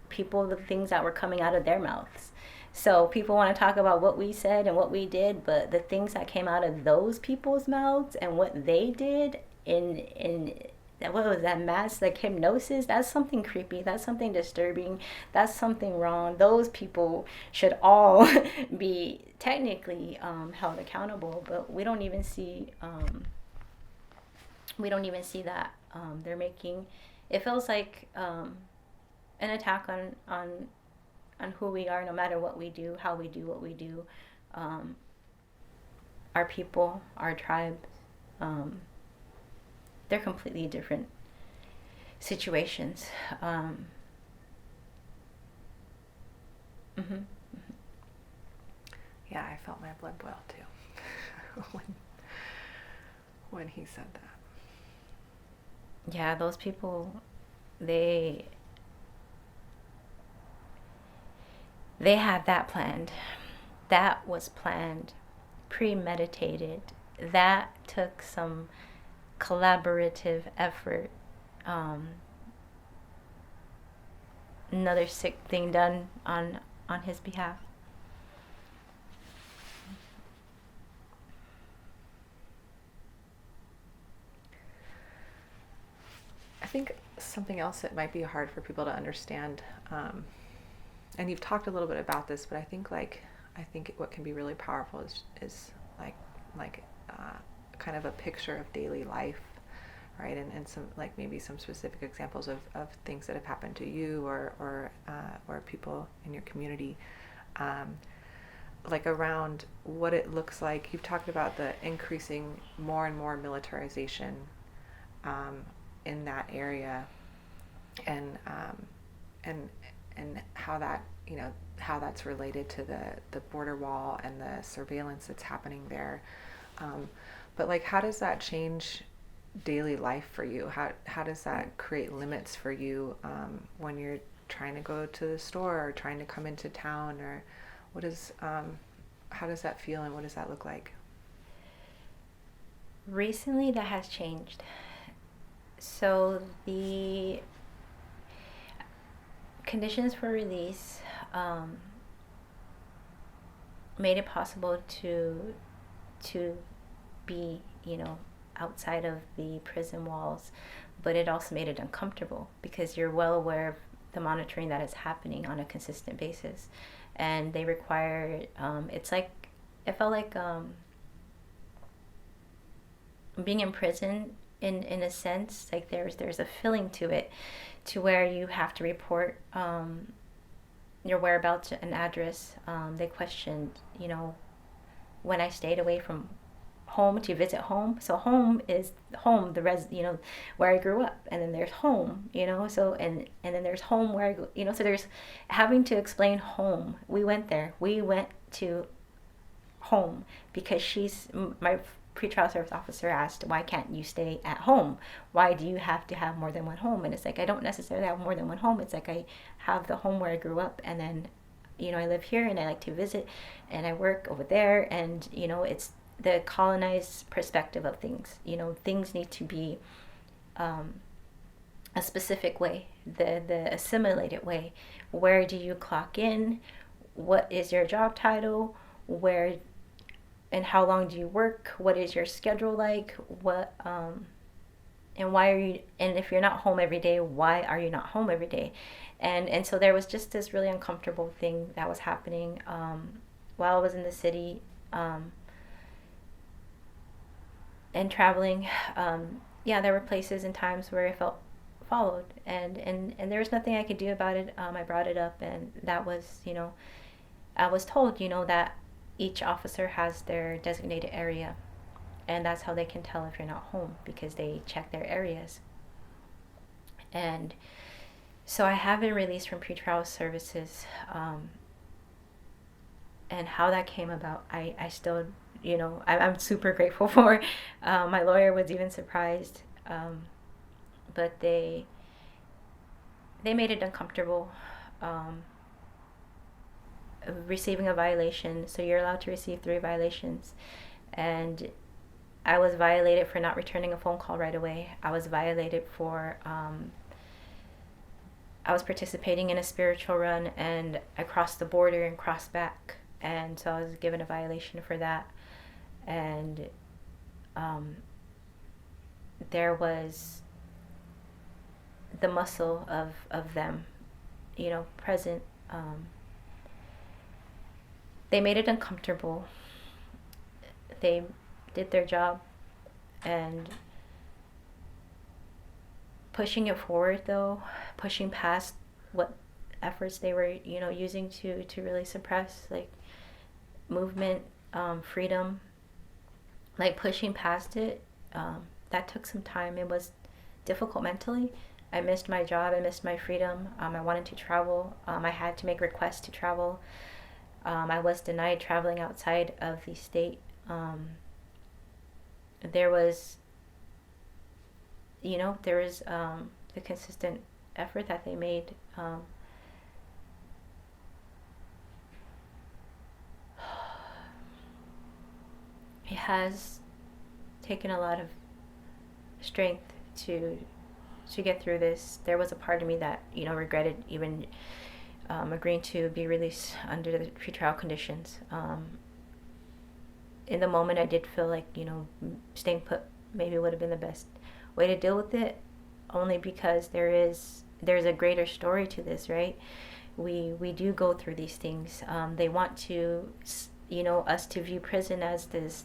people, the things that were coming out of their mouths. So people want to talk about what we said and what we did, but the things that came out of those people's mouths and what they did in what was that, mass like hypnosis, that's something creepy, that's something disturbing, that's something wrong. Those people should all be technically held accountable, but we don't even see that. They're making it feels like an attack on who we are, no matter what we do, how we do what we do, our people, our tribes. They're completely different situations. Mm-hmm. Yeah, I felt my blood boil too when he said that. Yeah, those people, they had that planned. That was planned, premeditated. That took some collaborative effort. Another sick thing done on his behalf. I think something else that might be hard for people to understand, and you've talked a little bit about this, but I think what can be really powerful is kind of a picture of daily life, right? And some, like, maybe some specific examples of things that have happened to you or people in your community, like around what it looks like. You've talked about the increasing more and more militarization in that area, and how that, how that's related to the border wall and the surveillance that's happening there. But like, how does that change daily life for you? How does that create limits for you when you're trying to go to the store or trying to come into town, or how does that feel and what does that look like? Recently, that has changed. So the conditions for release made it possible to be, outside of the prison walls, but it also made it uncomfortable because you're well aware of the monitoring that is happening on a consistent basis, and they require it felt like being in prison in a sense. Like there's a feeling to it, to where you have to report your whereabouts and address. They questioned, when I stayed away from home to visit home. So home is home, where I grew up, and then there's home, so and then there's home where I go, so there's having to explain home. We went to home because my pretrial service officer asked, why can't you stay at home? Why do you have to have more than one home? And it's like, I don't necessarily have more than one home. It's like I have the home where I grew up, and then I live here and I like to visit and I work over there, and it's the colonized perspective of things. Things need to be a specific way, the assimilated way. Where do you clock in? What is your job title? Where and how long do you work? What is your schedule like? What and why are you, and if you're not home every day, why are you not home every day? And so there was just this really uncomfortable thing that was happening while I was in the city. And traveling, there were places and times where I felt followed, and there was nothing I could do about it. I brought it up, and that was, I was told, that each officer has their designated area, and that's how they can tell if you're not home, because they check their areas. And so I have been released from pretrial services, and how that came about, I still, I'm super grateful for. My lawyer was even surprised, but they made it uncomfortable. Receiving a violation, so you're allowed to receive 3 violations, and I was violated for not returning a phone call right away. I was violated for I was participating in a spiritual run, and I crossed the border and crossed back, and so I was given a violation for that. And there was the muscle of them, present. They made it uncomfortable. They did their job, and pushing it forward, though, pushing past what efforts they were, using to really suppress, like, movement, freedom, like, pushing past it, that took some time. It was difficult mentally. I missed my job. I missed my freedom. I wanted to travel. I had to make requests to travel. I was denied traveling outside of the state. There was the consistent effort that they made. It has taken a lot of strength to get through this. There was a part of me that regretted even agreeing to be released under the pretrial conditions. In the moment, I did feel like staying put maybe would have been the best way to deal with it, only because there's a greater story to this, right? We do go through these things. They want to us to view prison as this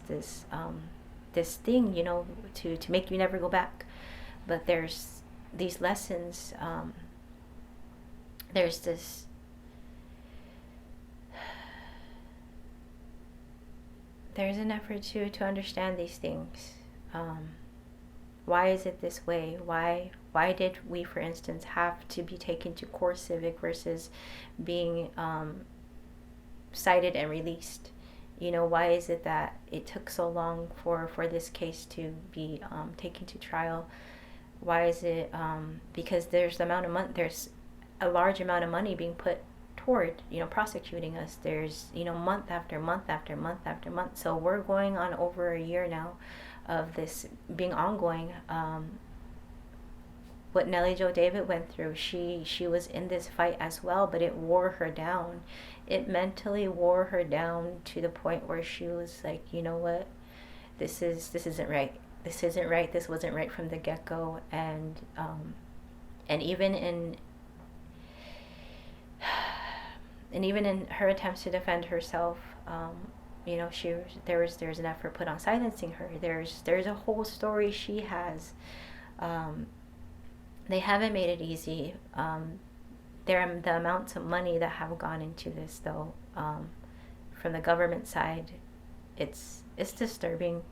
thing, to make you never go back. But there's these lessons. There's an effort to understand these things. Why is it this way? Why did we, for instance, have to be taken to core civic versus being cited and released? Why is it that it took so long for this case to be taken to trial? Why is it because there's a large amount of money being put toward prosecuting us. There's month after month after month after month. So we're going on over a year now of this being ongoing. What Nellie Jo David went through, she was in this fight as well, but it wore her down. It mentally wore her down to the point where she was like, you know what, this isn't right. This isn't right. This wasn't right from the get-go. And even in her attempts to defend herself, there's an effort put on silencing her. There's a whole story she has. They haven't made it easy. The amounts of money that have gone into this, though, from the government side, it's disturbing.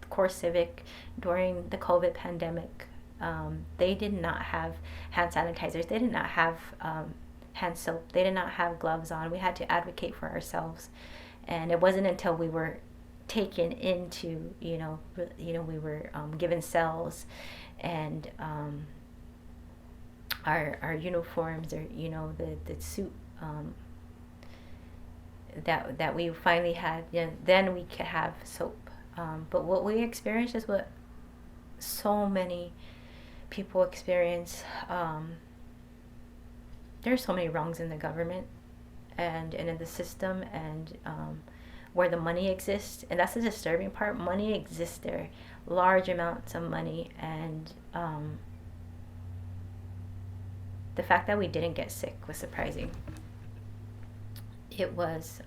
Core Civic, during the COVID pandemic, they did not have hand sanitizers. They did not have hand soap. They did not have gloves on. We had to advocate for ourselves, and it wasn't until we were taken into we were given cells and our uniforms, or the suit, that we finally had, then we could have soap. But what we experienced is what so many people experience. There's so many wrongs in the government and in the system, and where the money exists, and that's the disturbing part. Money exists there, large amounts of money, and the fact that we didn't get sick was surprising. It was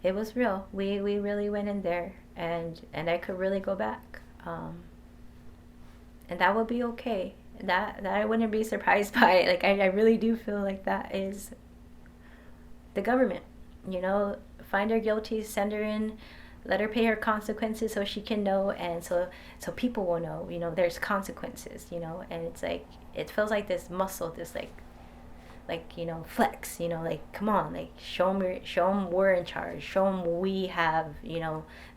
it was real. We really went in there, and I could really go back, and that would be okay. That I wouldn't be surprised by it. Like, I really do feel like that is the government. Find her guilty, send her in, let her pay her consequences so she can know, and so people will know. There's consequences. And it's like, it feels like this muscle, this like flex, like, come on, like, show them we're in charge, show them we have,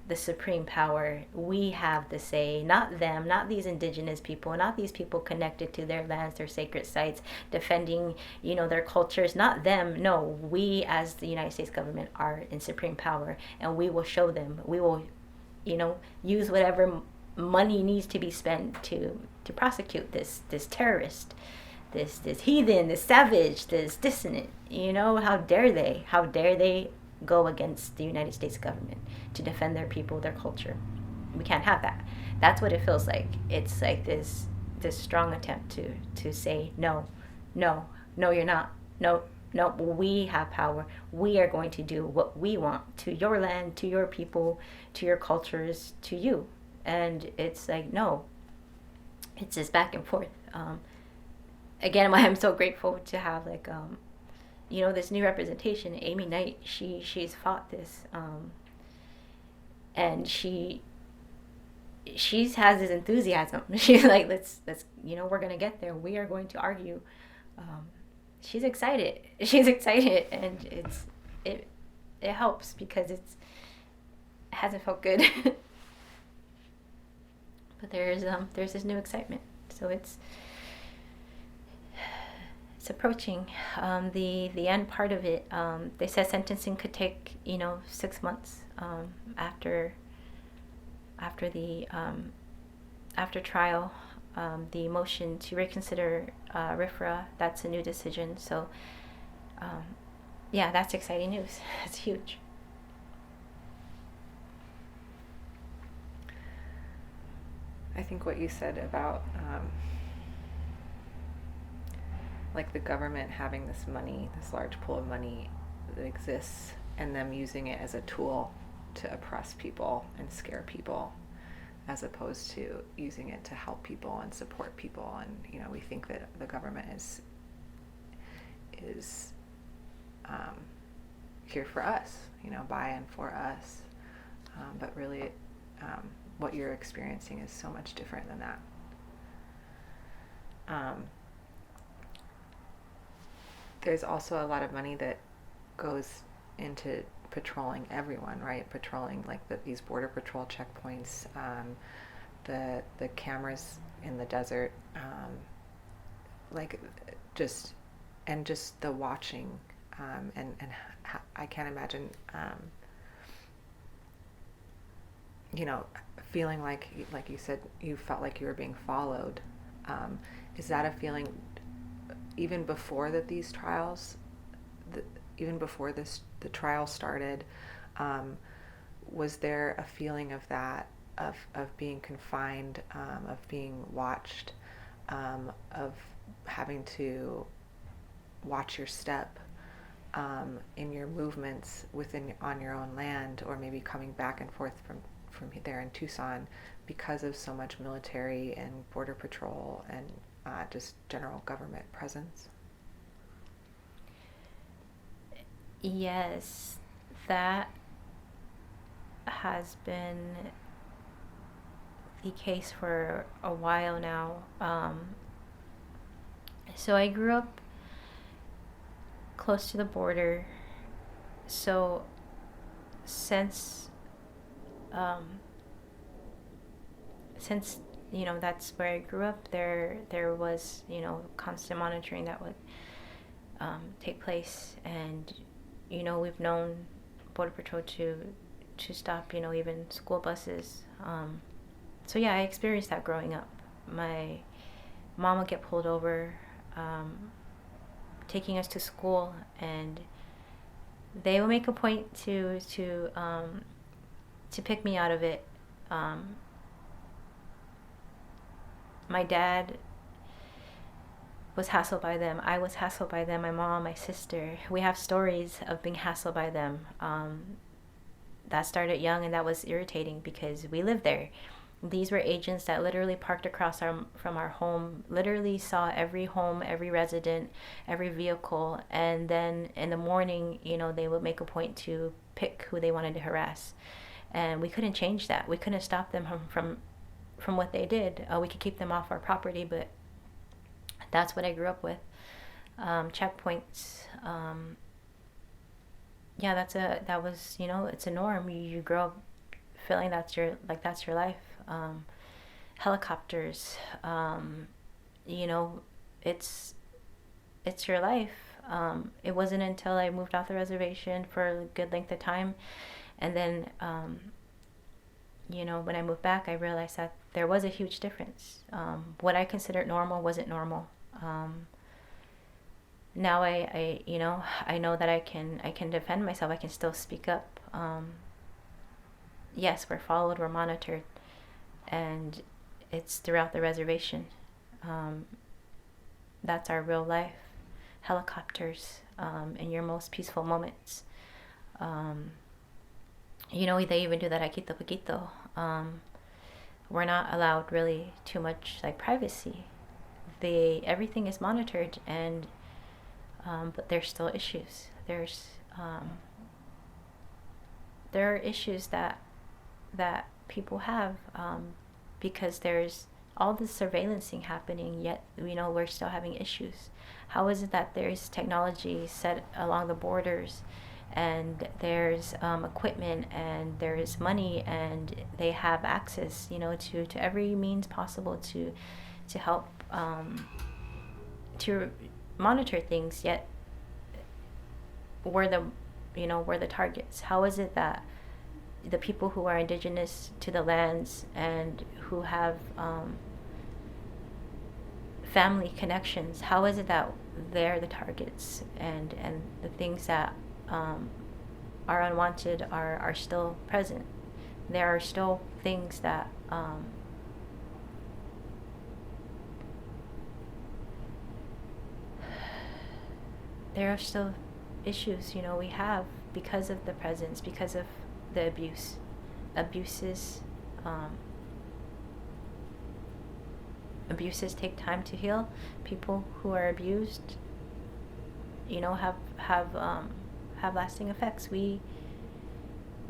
the supreme power, we have the say, not them, not these indigenous people, not these people connected to their lands, their sacred sites, defending, their cultures, not them. No, we as the United States government are in supreme power, and we will show them. We will, use whatever money needs to be spent to prosecute this terrorist, this heathen, this savage, this dissonant. How dare they go against the United States government to defend their people, their culture. We can't have that. That's what it feels like. It's like this strong attempt to say no, you're not. No, we have power. We are going to do what we want to your land, to your people, to your cultures, to you. And it's like, no. It's just back and forth. Again, I'm so grateful to have this new representation. Amy Knight, she's fought this, and she has this enthusiasm. She's like, let's we're gonna get there. We are going to argue. She's excited. And it helps because it hasn't felt good. But there's this new excitement. So it's approaching the end part of it. They said sentencing could take 6 months after trial. The motion to reconsider RFRA, that's a new decision. So that's exciting news. It's huge. I think what you said about the government having this money, this large pool of money that exists, and them using it as a tool to oppress people and scare people, as opposed to using it to help people and support people. And we think that the government is here for us, by and for us, but really what you're experiencing is so much different than that. There's also a lot of money that goes into patrolling everyone, right? Patrolling these border patrol checkpoints, the cameras in the desert, just the watching, and I can't imagine, feeling like you said, you felt like you were being followed. Is that a feeling even before these trials, even before the trial started? Was there a feeling of that, of being confined, of being watched, of having to watch your step in your movements on your own land, or maybe coming back and forth from there in Tucson because of so much military and border patrol and just general government presence? Yes, that has been the case for a while now. So I grew up close to the border. So since that's where I grew up, there was constant monitoring that would take place, and we've known border patrol to stop even school buses. So I experienced that growing up. My mom would get pulled over taking us to school, and they would make a point to pick me out of it. My dad was hassled by them. I was hassled by them. My mom, my sister. We have stories of being hassled by them. That started young, and that was irritating because we lived there. These were agents that literally parked across from our home, literally saw every home, every resident, every vehicle, and then in the morning, they would make a point to pick who they wanted to harass. And we couldn't change that. We couldn't stop them from what they did. We could keep them off our property, but that's what I grew up with. checkpoints. Yeah, that was, it's a norm. You grow up feeling that's your life. Helicopters, you know, it's your life. It wasn't until I moved off the reservation for a good length of time, and then when I moved back, I realized that there was a huge difference. What I considered normal wasn't normal. Now I know that I can defend myself. I can still speak up. Yes, we're followed, we're monitored, and it's throughout the reservation. That's our real life. Helicopters in your most peaceful moments. They even do that at Quitobaquito. We're not allowed really too much privacy. Everything is monitored, and but there's still issues. There are issues that people have because there's all this surveillancing happening, yet we're still having issues. How is it that there's technology set along the borders, and there's equipment, and there's money, and they have access to every means possible to help to monitor things, yet we're the targets? How is it that the people who are indigenous to the lands and who have family connections, how is it that they're the targets, and the things that are unwanted are still present? There are still things that there are still issues we have because of the presence, because of the abuses. Abuses take time to heal. People who are abused have lasting effects. We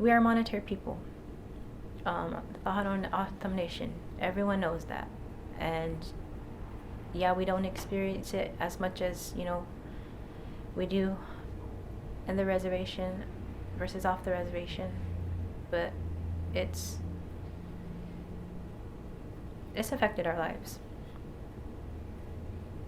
are monitored people. The Hia-Ced Nation, everyone knows that. And yeah, we don't experience it as much as we do in the reservation versus off the reservation, but it's affected our lives.